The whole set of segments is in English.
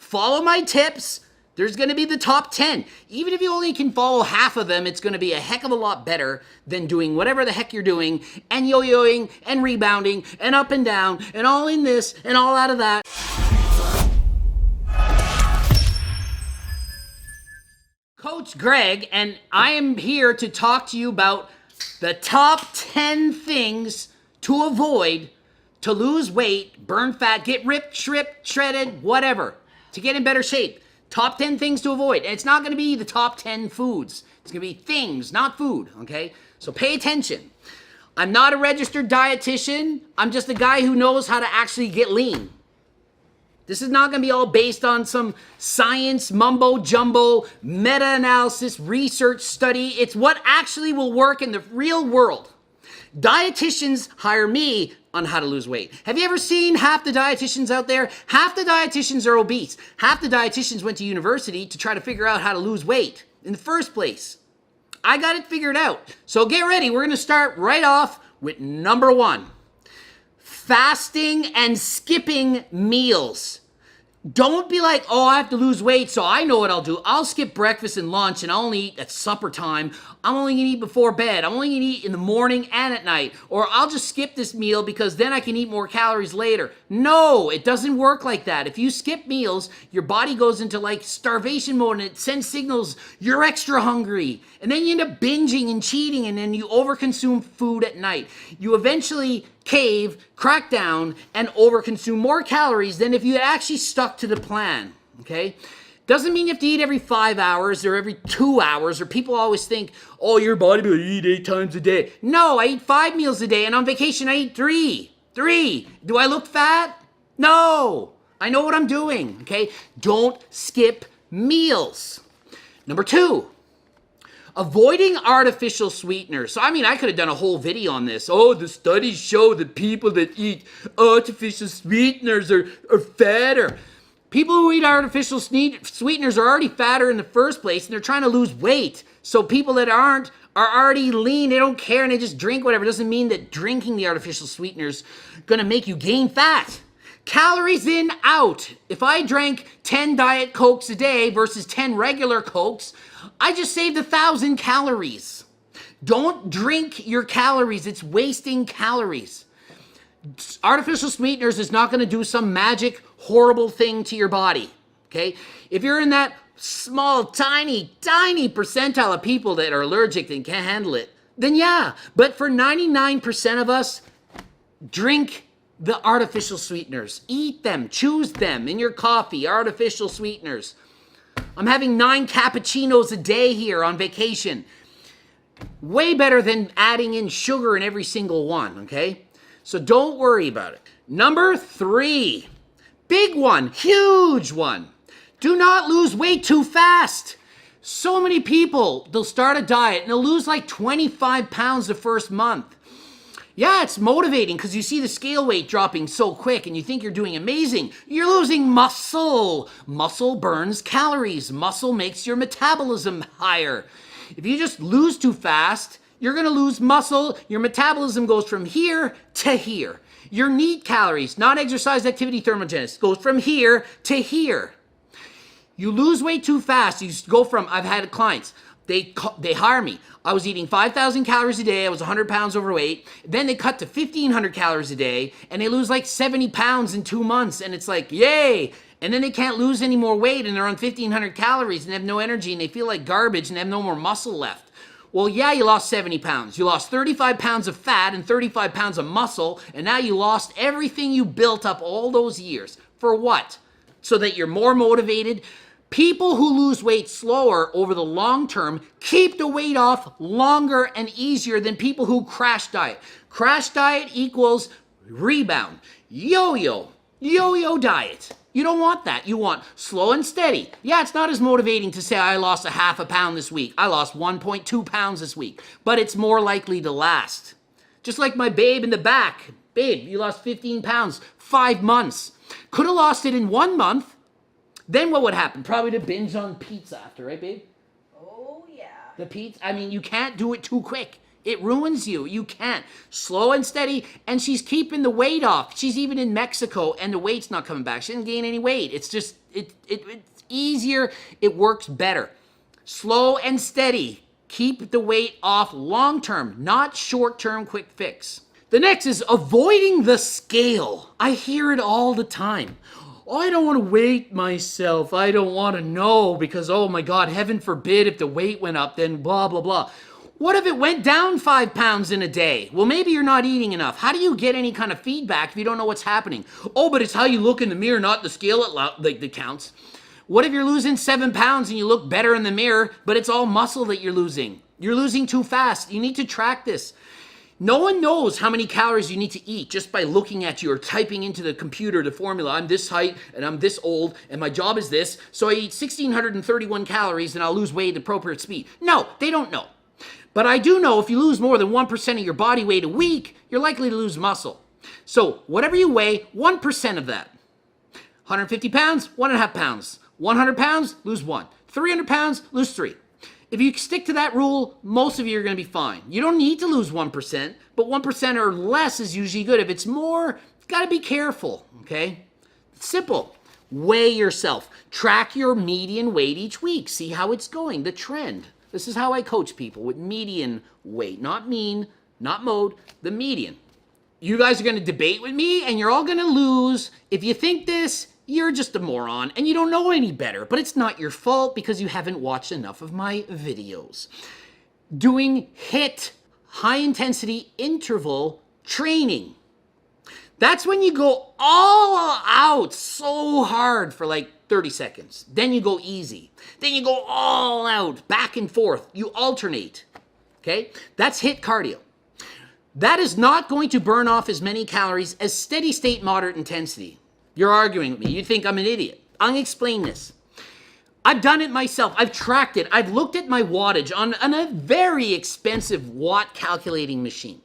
Follow my tips. There's going to be the top 10. Even if you only can follow half of them, it's going to be a heck of a lot better than doing whatever the heck you're doing and yo-yoing and rebounding and up and down and all in this and all out of that. Coach Greg, and I am here to talk to you about the top 10 things to avoid to lose weight, burn fat, get ripped, shredded, whatever, to get in better shape. Top 10 things to avoid. And it's not going to be the top 10 foods. It's going to be things, not food, okay? So pay attention. I'm not a registered dietitian. I'm just a guy who knows how to actually get lean. This is not going to be all based on some science, mumbo jumbo, meta-analysis, research study. It's what actually will work in the real world. Dietitians hire me on how to lose weight. Have you ever seen half the dietitians out there? Half the dietitians are obese. Half the dietitians went to university to try to figure out how to lose weight in the first place. I got it figured out. So get ready. We're going to start right off with number 1. Fasting and skipping meals. Don't be like, oh, I have to lose weight, so I know what I'll do. I'll skip breakfast and lunch, and I'll only eat at supper time. I'm only going to eat before bed. I'm only going to eat in the morning and at night. Or I'll just skip this meal because then I can eat more calories later. No, it doesn't work like that. If you skip meals, your body goes into like starvation mode, and it sends signals, you're extra hungry. And then you end up binging and cheating, and then you overconsume food at night. You eventually cave, crack down, and overconsume more calories than if you had actually stuck to the plan, okay? Doesn't mean you have to eat every 5 hours or every 2 hours, or people always think, oh, your bodybuilder, you eat 8 times a day. No, I eat 5 meals a day, and on vacation I eat 3. 3. Do I look fat? No. I know what I'm doing, okay? Don't skip meals. Number 2. Avoiding artificial sweeteners. So, I could have done a whole video on this. Oh, the studies show that people that eat artificial sweeteners are fatter. People who eat artificial sweeteners are already fatter in the first place, and they're trying to lose weight. So people that aren't are already lean. They don't care, and they just drink whatever. It doesn't mean that drinking the artificial sweeteners going to make you gain fat. Calories in, out. If I drank 10 Diet Cokes a day versus 10 regular Cokes, I just saved 1,000 calories. Don't drink your calories. It's wasting calories. Artificial sweeteners is not going to do some magic, horrible thing to your body, okay? If you're in that small, tiny percentile of people that are allergic and can't handle it, then yeah. But for 99% of us, drink the artificial sweeteners. Eat them, choose them in your coffee, artificial sweeteners. I'm having 9 cappuccinos a day here on vacation. Way better than adding in sugar in every single one, okay? So don't worry about it. Number 3, big one, huge one. Do not lose weight too fast. So many people, they'll start a diet and they'll lose like 25 pounds the first month. Yeah, it's motivating because you see the scale weight dropping so quick and you think you're doing amazing. You're losing muscle. Muscle burns calories. Muscle makes your metabolism higher. If you just lose too fast, you're going to lose muscle. Your metabolism goes from here to here. Your NEAT calories, non-exercise activity thermogenesis, goes from here to here. You lose weight too fast. You go from, I've had clients, they hire me. I was eating 5,000 calories a day. I was 100 pounds overweight. Then they cut to 1,500 calories a day, and they lose like 70 pounds in 2 months. And it's like, yay. And then they can't lose any more weight, and they're on 1,500 calories, and they have no energy, and they feel like garbage, and they have no more muscle left. Well, yeah, you lost 70 pounds. You lost 35 pounds of fat and 35 pounds of muscle, and now you lost everything you built up all those years. For what? So that you're more motivated. People who lose weight slower over the long term keep the weight off longer and easier than people who crash diet. Crash diet equals rebound. Yo-yo diet. You don't want that. You want slow and steady. Yeah, it's not as motivating to say I lost a half a pound this week. I lost 1.2 pounds this week. But it's more likely to last. Just like my babe in the back. Babe, you lost 15 pounds, 5 months. Could have lost it in 1 month. Then what would happen? Probably to binge on pizza after, right, babe? Oh, yeah. The pizza, you can't do it too quick. It ruins you. You can't. Slow and steady, and she's keeping the weight off. She's even in Mexico, and the weight's not coming back. She didn't gain any weight. It's just, it's easier. It works better. Slow and steady. Keep the weight off long term, not short term quick fix. The next is avoiding the scale. I hear it all the time. Oh, I don't want to weigh myself. I don't want to know because, oh my God, heaven forbid if the weight went up, then blah, blah, blah. What if it went down 5 pounds in a day? Well, maybe you're not eating enough. How do you get any kind of feedback if you don't know what's happening? Oh, but it's how you look in the mirror, not the scale that counts. What if you're losing 7 pounds and you look better in the mirror, but it's all muscle that you're losing? You're losing too fast. You need to track this. No one knows how many calories you need to eat just by looking at you or typing into the computer the formula. I'm this height and I'm this old and my job is this, so I eat 1,631 calories and I'll lose weight at the appropriate speed. No, they don't know. But I do know if you lose more than 1% of your body weight a week, you're likely to lose muscle. So whatever you weigh, 1% of that. 150 pounds, 1.5 pounds. 100 pounds, lose 1. 300 pounds, lose 3. If you stick to that rule, most of you are going to be fine. You don't need to lose 1%, but 1% or less is usually good. If it's more, got to be careful, okay? It's simple. Weigh yourself. Track your median weight each week. See how it's going, the trend. This is how I coach people with median weight, not mean, not mode, the median. You guys are going to debate with me and you're all going to lose. If you think this, you're just a moron and you don't know any better, but it's not your fault because you haven't watched enough of my videos. Doing HIIT, high intensity interval training. That's when you go all out so hard for like 30 seconds. Then you go easy. Then you go all out, back and forth. You alternate, okay? That's HIIT cardio. That is not going to burn off as many calories as steady state moderate intensity. You're arguing with me. You think I'm an idiot. I'm gonna explain this. I've done it myself. I've tracked it. I've looked at my wattage on a very expensive watt calculating machine.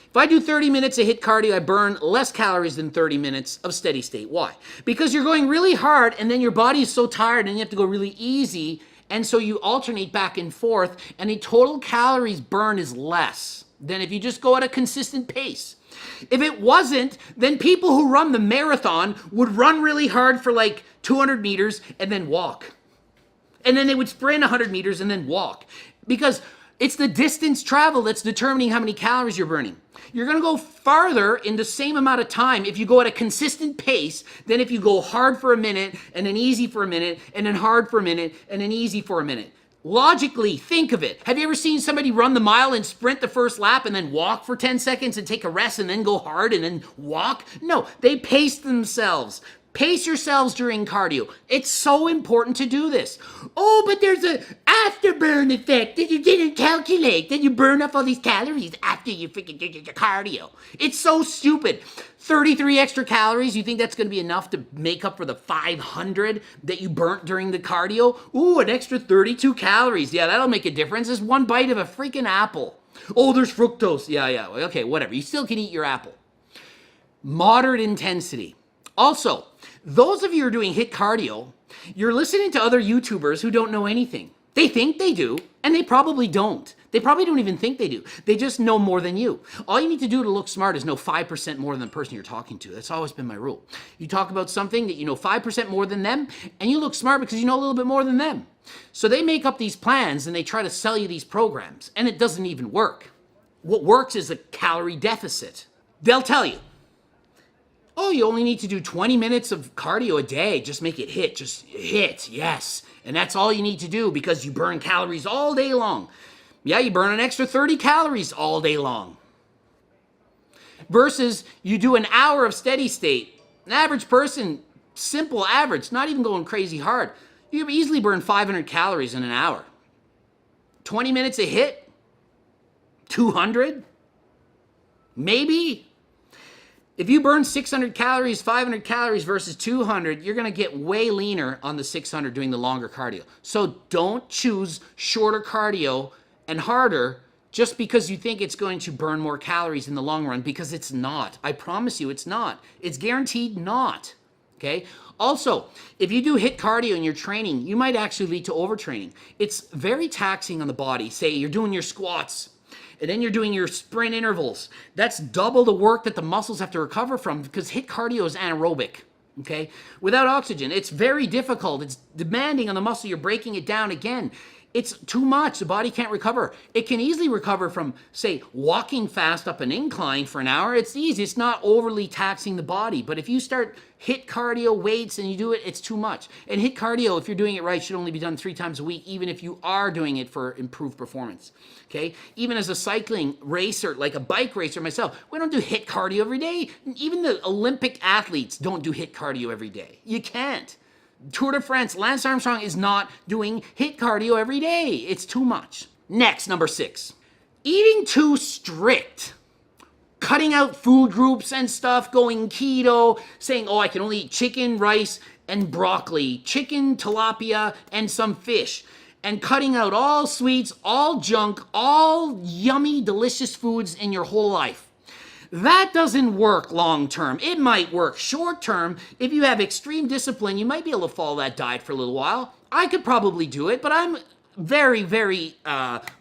If I do 30 minutes of HIIT cardio, I burn less calories than 30 minutes of steady state. Why? Because you're going really hard and then your body is so tired and you have to go really easy, and so you alternate back and forth and the total calories burn is less than if you just go at a consistent pace. If it wasn't, then people who run the marathon would run really hard for like 200 meters and then walk. And then they would sprint 100 meters and then walk. Because it's the distance traveled that's determining how many calories you're burning. You're going to go farther in the same amount of time if you go at a consistent pace than if you go hard for a minute and then easy for a minute and then hard for a minute and then easy for a minute. Logically, think of it. Have you ever seen somebody run the mile and sprint the first lap and then walk for 10 seconds and take a rest and then go hard and then walk? No, they pace themselves. Pace yourselves during cardio. It's so important to do this. Oh, but there's an afterburn effect that you didn't calculate. Then you burn off all these calories after you freaking did your cardio. It's so stupid. 33 extra calories, you think that's going to be enough to make up for the 500 that you burnt during the cardio? Ooh, an extra 32 calories. Yeah, that'll make a difference. It's one bite of a freaking apple. Oh, there's fructose. Yeah. Okay, whatever. You still can eat your apple. Moderate intensity. Also, those of you who are doing HIIT cardio, you're listening to other YouTubers who don't know anything. They think they do, and they probably don't. They probably don't even think they do. They just know more than you. All you need to do to look smart is know 5% more than the person you're talking to. That's always been my rule. You talk about something that you know 5% more than them, and you look smart because you know a little bit more than them. So they make up these plans, and they try to sell you these programs, and it doesn't even work. What works is a calorie deficit. They'll tell you, oh, you only need to do 20 minutes of cardio a day. Just make it HIIT. Just HIIT, yes. And that's all you need to do because you burn calories all day long. Yeah, you burn an extra 30 calories all day long. Versus you do an hour of steady state. An average person, simple average, not even going crazy hard, you can easily burn 500 calories in an hour. 20 minutes of HIIT? 200? Maybe. If you burn 600 calories, 500 calories versus 200, you're going to get way leaner on the 600 doing the longer cardio. So don't choose shorter cardio and harder just because you think it's going to burn more calories in the long run, because it's not. I promise you it's not. It's guaranteed not. Okay? Also, if you do HIIT cardio in your training, you might actually lead to overtraining. It's very taxing on the body. Say you're doing your squats And then you're doing your sprint intervals. That's double the work that the muscles have to recover from, because HIIT cardio is anaerobic. Okay? Without oxygen, it's very difficult. It's demanding on the muscle. You're breaking it down again. It's too much. The body can't recover. It can easily recover from, say, walking fast up an incline for an hour. It's easy. It's not overly taxing the body. But if you start HIIT cardio weights and you do it, it's too much. And HIIT cardio, if you're doing it right, should only be done 3 times a week, even if you are doing it for improved performance. Okay? Even as a cycling racer, like a bike racer myself, we don't do HIIT cardio every day. Even the Olympic athletes don't do HIIT cardio every day. You can't. Tour de France, Lance Armstrong is not doing HIIT cardio every day. It's too much. Next, number 6. Eating too strict. Cutting out food groups and stuff, going keto, saying, oh, I can only eat chicken, rice, and broccoli, chicken, tilapia, and some fish. And cutting out all sweets, all junk, all yummy, delicious foods in your whole life. That doesn't work long term. It might work short term. If you have extreme discipline, you might be able to follow that diet for a little while. I could probably do it, but I'm very, very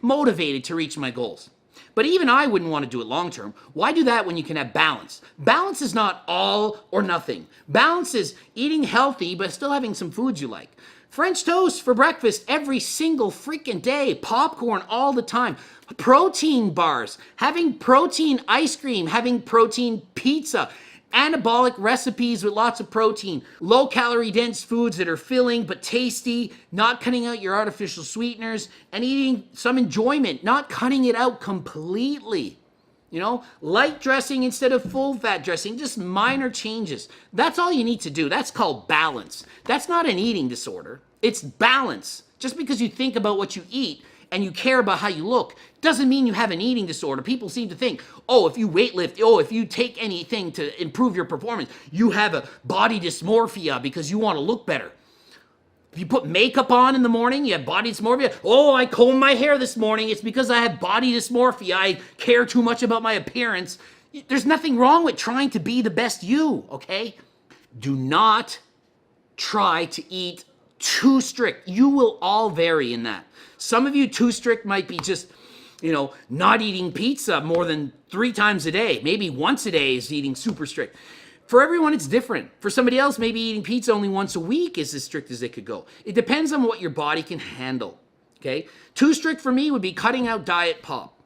motivated to reach my goals. But even I wouldn't want to do it long term. Why do that when you can have balance? Balance is not all or nothing. Balance is eating healthy, but still having some foods you like. French toast for breakfast every single freaking day. Popcorn all the time. Protein bars. Having protein ice cream. Having protein pizza. Anabolic recipes with lots of protein. Low calorie dense foods that are filling but tasty. Not cutting out your artificial sweeteners. And eating some enjoyment. Not cutting it out completely. You know, light dressing instead of full fat dressing, just minor changes. That's all you need to do. That's called balance. That's not an eating disorder. It's balance. Just because you think about what you eat and you care about how you look doesn't mean you have an eating disorder. People seem to think, oh, if you weightlift, oh, if you take anything to improve your performance, you have a body dysmorphia because you want to look better. If you put makeup on in the morning, you have body dysmorphia. Oh, I combed my hair this morning. It's because I have body dysmorphia. I care too much about my appearance. There's nothing wrong with trying to be the best you, okay? Do not try to eat too strict. You will all vary in that. Some of you too strict might be just, not eating pizza more than 3 times a day. Maybe once a day is eating super strict. For everyone, it's different. For somebody else, maybe eating pizza only once a week is as strict as it could go. It depends on what your body can handle, okay? Too strict for me would be cutting out diet pop.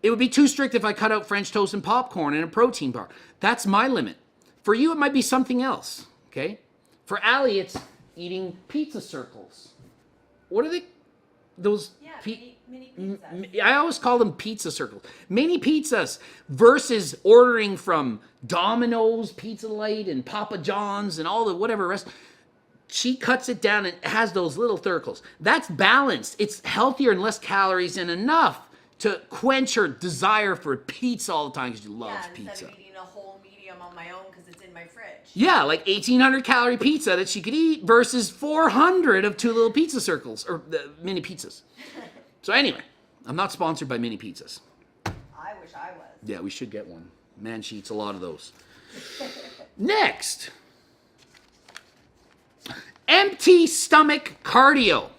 It would be too strict if I cut out French toast and popcorn and a protein bar. That's my limit. For you, it might be something else, okay? For Allie, it's eating pizza circles. What are they? Those mini pizzas. I always call them pizza circles. Mini pizzas versus ordering from Domino's, Pizza Light, and Papa John's, and all the whatever rest. She cuts it down and has those little circles. That's balanced. It's healthier and less calories and enough to quench her desire for pizza all the time because you love pizza. Instead of eating a whole medium on my own because it's in my fridge. Yeah, like 1,800 calorie pizza that she could eat versus 400 of 2 little pizza circles, or mini pizzas. So anyway, I'm not sponsored by mini pizzas. I wish I was. Yeah, we should get one. Man, she eats a lot of those. Next. Empty stomach cardio.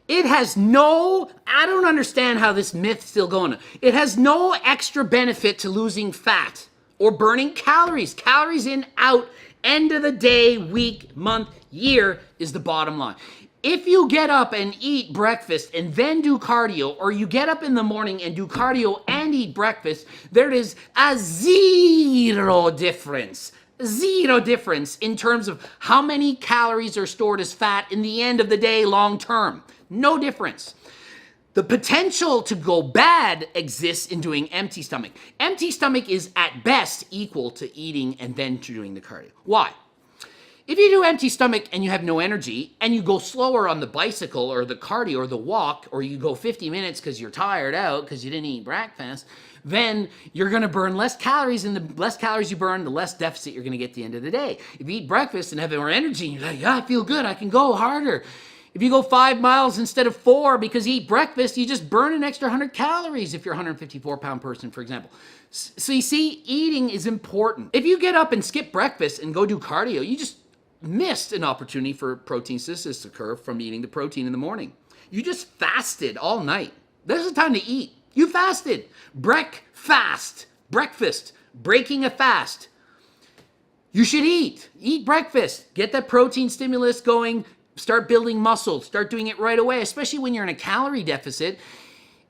It has I don't understand how this myth's still going on. It has no extra benefit to losing fat or burning calories. Calories in, out, end of the day, week, month, year is the bottom line. If you get up and eat breakfast and then do cardio, or you get up in the morning and do cardio and eat breakfast, there is a zero difference. Zero difference in terms of how many calories are stored as fat in the end of the day long term. No difference. The potential to go bad exists in doing empty stomach. Empty stomach is at best equal to eating and then doing the cardio. Why? If you do empty stomach and you have no energy and you go slower on the bicycle or the cardio or the walk, or you go 50 minutes because you're tired out because you didn't eat breakfast, then you're going to burn less calories, and the less calories you burn, the less deficit you're going to get at the end of the day. If you eat breakfast and have more energy, you're like, yeah, I feel good, I can go harder. If you go 5 miles instead of 4 because you eat breakfast, you just burn an extra 100 calories if you're a 154-pound person, for example. So you see, eating is important. If you get up and skip breakfast and go do cardio, you just missed an opportunity for protein synthesis to occur from eating the protein in the morning. You just fasted all night. There's a time to eat. You fasted. Breakfast. Breaking a fast. You should eat. Eat breakfast. Get that protein stimulus going. Start building muscle. Start doing it right away, especially when you're in a calorie deficit.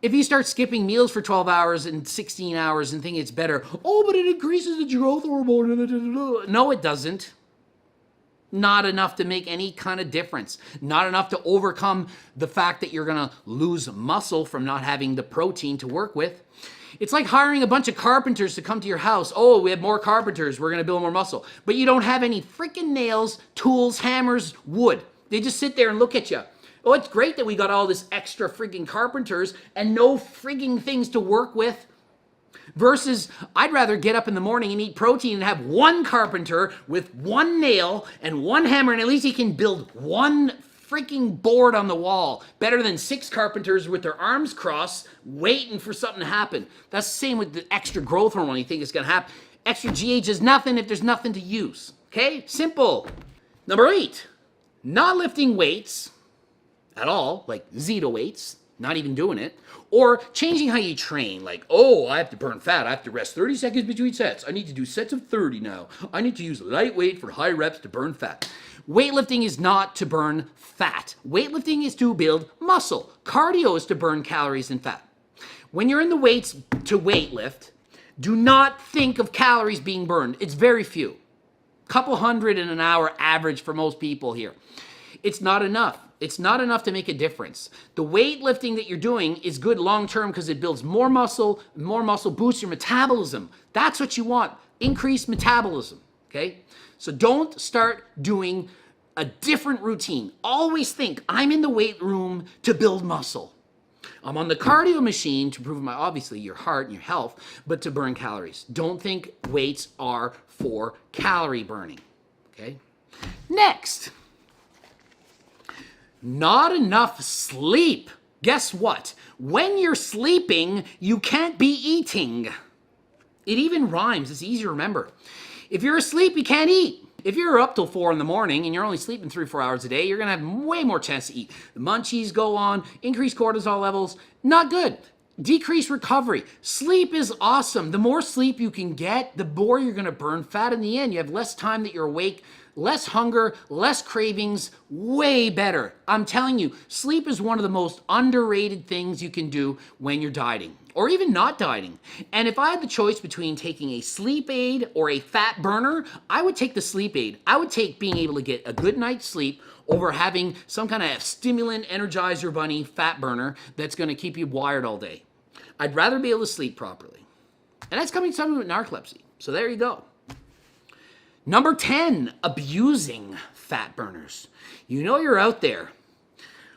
If you start skipping meals for 12 hours and 16 hours and think it's better, oh, but it increases the growth hormone. No, it doesn't. Not enough to make any kind of difference. Not enough to overcome the fact that you're going to lose muscle from not having the protein to work with. It's like hiring a bunch of carpenters to come to your house. Oh, we have more carpenters. We're going to build more muscle. But you don't have any freaking nails, tools, hammers, wood. They just sit there and look at you. Oh, it's great that we got all this extra freaking carpenters and no freaking things to work with. Versus, I'd rather get up in the morning and eat protein and have one carpenter with one nail and one hammer, and at least he can build one freaking board on the wall. Better than 6 carpenters with their arms crossed, waiting for something to happen. That's the same with the extra growth hormone you think is going to happen. Extra GH is nothing if there's nothing to use. Okay? Simple. Number 8, not lifting weights at all, like Zeta weights, not even doing it, or changing how you train, like, oh, I have to burn fat, I have to rest 30 seconds between sets, I need to do sets of 30 now, I need to use lightweight for high reps to burn fat. Weightlifting is not to burn fat. Weightlifting is to build muscle. Cardio is to burn calories and fat. When you're in the weights to weightlift, do not think of calories being burned. It's very few. Couple hundred in an hour average for most people here. It's not enough. It's not enough to make a difference. The weightlifting that you're doing is good long-term because it builds more muscle boosts your metabolism. That's what you want, increased metabolism, okay? So don't start doing a different routine. Always think, I'm in the weight room to build muscle. I'm on the cardio machine to improve obviously your heart and your health, but to burn calories. Don't think weights are for calorie burning, okay? Next. Not enough sleep. Guess what? When you're sleeping, you can't be eating. It even rhymes. It's easy to remember. If you're asleep, you can't eat. If you're up till 4 in the morning and you're only sleeping 3 or 4 hours a day, you're going to have way more chance to eat. The munchies go on, increased cortisol levels, not good. Decreased recovery. Sleep is awesome. The more sleep you can get, the more you're going to burn fat in the end. You have less time that you're awake, less hunger, less cravings, way better. I'm telling you, sleep is one of the most underrated things you can do when you're dieting or even not dieting. And if I had the choice between taking a sleep aid or a fat burner, I would take the sleep aid. I would take being able to get a good night's sleep over having some kind of stimulant, energizer bunny, fat burner that's going to keep you wired all day. I'd rather be able to sleep properly. And that's coming to someone with narcolepsy. So there you go. Number 10, abusing fat burners. You know you're out there.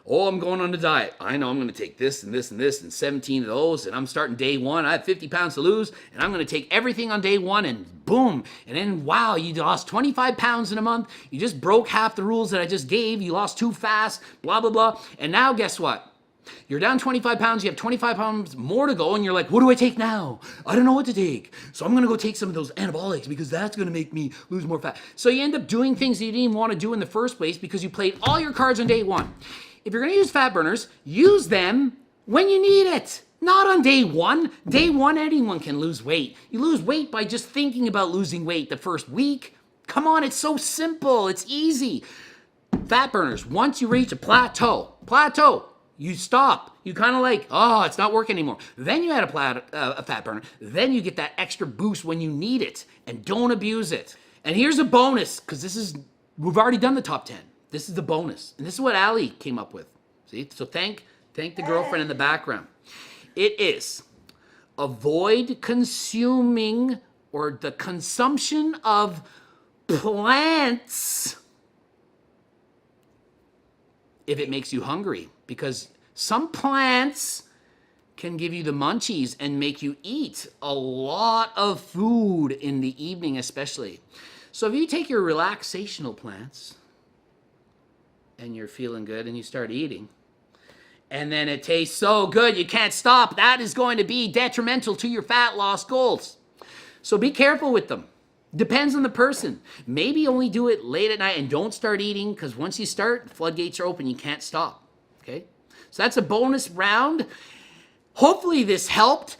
Oh, I'm going on a diet. I know I'm going to take this and this and this and 17 of those, and I'm starting day 1. I have 50 pounds to lose, and I'm going to take everything on day 1, and boom. And then, wow, you lost 25 pounds in a month. You just broke half the rules that I just gave. You lost too fast, blah, blah, blah. And now guess what? You're down 25 pounds, you have 25 pounds more to go, and you're like, what do I take now? I don't know what to take. So I'm going to go take some of those anabolics because that's going to make me lose more fat. So you end up doing things that you didn't even want to do in the first place because you played all your cards on day 1. If you're going to use fat burners, use them when you need it. Not on day 1. Day 1, anyone can lose weight. You lose weight by just thinking about losing weight the first week. Come on, it's so simple. It's easy. Fat burners, once you reach a plateau, you stop. You kind of like, oh, it's not working anymore. Then you add a fat burner. Then you get that extra boost when you need it. And don't abuse it. And here's a bonus, because we've already done the top 10. This is the bonus. And this is what Allie came up with. See? So thank the girlfriend in the background. It is avoid consuming or the consumption of plants if it makes you hungry. Because some plants can give you the munchies and make you eat a lot of food in the evening especially. So if you take your relaxational plants and you're feeling good and you start eating, and then it tastes so good you can't stop, that is going to be detrimental to your fat loss goals. So be careful with them. Depends on the person. Maybe only do it late at night and don't start eating, because once you start, the floodgates are open. You can't stop. Okay? So that's a bonus round. Hopefully this helped.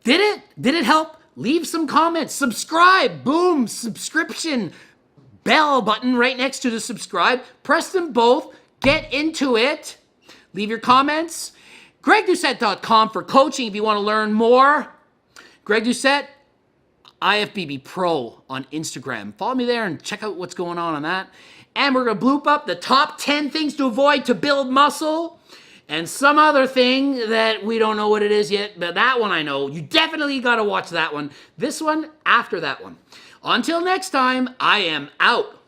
Did it? Did it help? Leave some comments. Subscribe. Boom. Subscription. Bell button right next to the subscribe. Press them both. Get into it. Leave your comments. GregDoucette.com for coaching if you want to learn more. Greg Doucette, IFBB Pro on Instagram. Follow me there and check out what's going on that. And we're going to bloop up the top 10 things to avoid to build muscle. And some other thing that we don't know what it is yet, but that one I know. You definitely got to watch that one. This one after that one. Until next time, I am out.